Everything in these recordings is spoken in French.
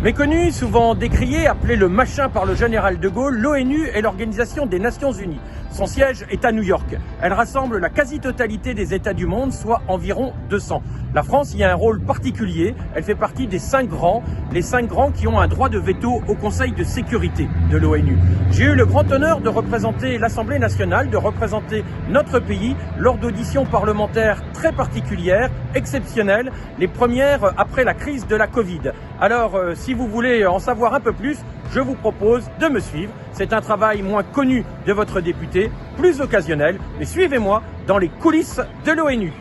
Méconnue, souvent décriée, appelée le machin par le général de Gaulle, l'ONU est l'Organisation des Nations Unies. Son siège est à New York. Elle rassemble la quasi-totalité des États du monde, soit environ 200. La France y a un rôle particulier. Elle fait partie des 5 grands, les 5 grands qui ont un droit de veto au Conseil de sécurité de l'ONU. J'ai eu le grand honneur de représenter l'Assemblée nationale, de représenter notre pays lors d'auditions parlementaires très particulières, exceptionnelles, les premières après la crise de la Covid. Alors, si vous voulez en savoir un peu plus, je vous propose de me suivre. C'est un travail moins connu de votre député, plus occasionnel, mais suivez-moi dans les coulisses de l'ONU.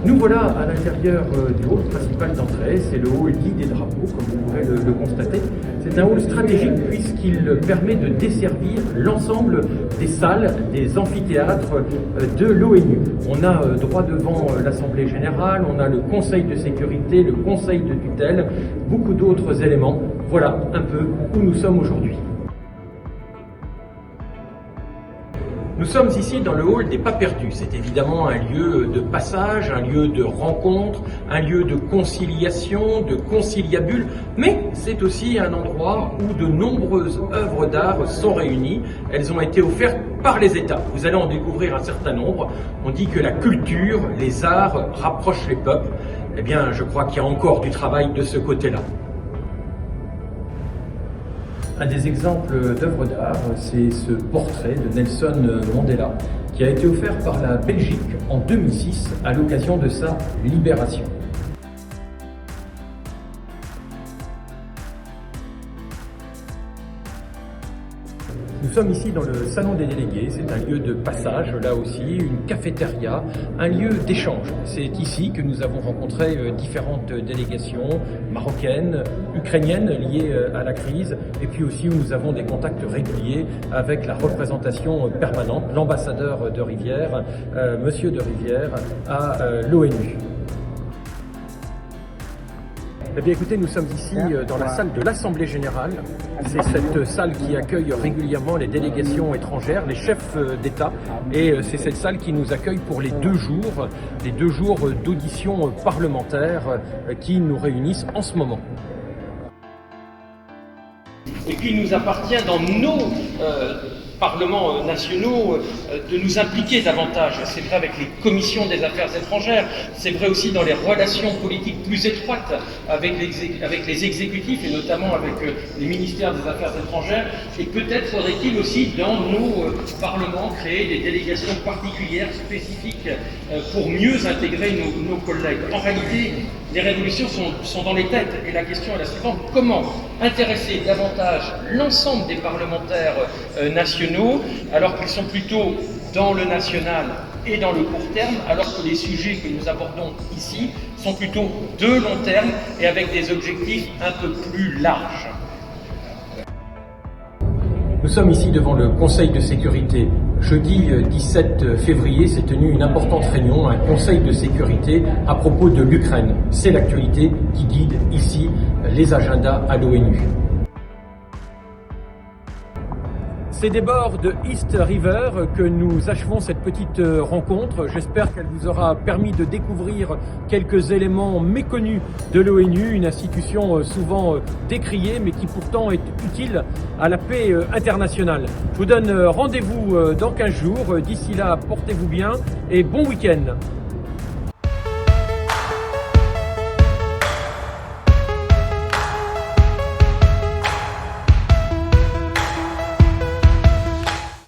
Nous voilà à l'intérieur du hall principal d'entrée, c'est le hall dit des drapeaux, comme vous pouvez le constater. C'est un hall stratégique puisqu'il permet de desservir l'ensemble des salles, des amphithéâtres de l'ONU. On a droit devant l'Assemblée générale, on a le Conseil de sécurité, le Conseil de tutelle, beaucoup d'autres éléments. Voilà un peu où nous sommes aujourd'hui. Nous sommes ici dans le hall des pas perdus. C'est évidemment un lieu de passage, un lieu de rencontre, un lieu de conciliation, de conciliabule, mais c'est aussi un endroit où de nombreuses œuvres d'art sont réunies. Elles ont été offertes par les États. Vous allez en découvrir un certain nombre. On dit que la culture, les arts rapprochent les peuples. Eh bien, je crois qu'il y a encore du travail de ce côté-là. Un des exemples d'œuvres d'art, c'est ce portrait de Nelson Mandela qui a été offert par la Belgique en 2006 à l'occasion de sa libération. Nous sommes ici dans le salon des délégués, c'est un lieu de passage, là aussi, une cafétéria, un lieu d'échange. C'est ici que nous avons rencontré différentes délégations marocaines, ukrainiennes liées à la crise, et puis aussi où nous avons des contacts réguliers avec la représentation permanente, l'ambassadeur de Rivière, Monsieur de Rivière, à l'ONU. Eh bien écoutez, nous sommes ici dans la salle de l'Assemblée générale. C'est cette salle qui accueille régulièrement les délégations étrangères, les chefs d'État. Et c'est cette salle qui nous accueille pour les 2 jours d'audition parlementaire qui nous réunissent en ce moment. Et qu'il nous appartient dans nos parlements nationaux de nous impliquer davantage. C'est vrai avec les commissions des affaires étrangères, c'est vrai aussi dans les relations politiques plus étroites avec les exécutifs et notamment avec les ministères des affaires étrangères. Et peut-être faudrait-il aussi dans nos parlements créer des délégations particulières, spécifiques pour mieux intégrer nos collègues. En réalité, les révolutions sont dans les têtes et la question est la suivante: comment intéresser davantage l'ensemble des parlementaires nationaux alors qu'ils sont plutôt dans le national et dans le court terme, alors que les sujets que nous abordons ici sont plutôt de long terme et avec des objectifs un peu plus larges. Nous sommes ici devant le Conseil de sécurité. Jeudi 17 février s'est tenue une importante réunion, un Conseil de sécurité à propos de l'Ukraine. C'est l'actualité qui guide ici les agendas à l'ONU. C'est des bords de East River que nous achevons cette petite rencontre. J'espère qu'elle vous aura permis de découvrir quelques éléments méconnus de l'ONU, une institution souvent décriée mais qui pourtant est utile à la paix internationale. Je vous donne rendez-vous dans 15 jours. D'ici là, portez-vous bien et bon week-end.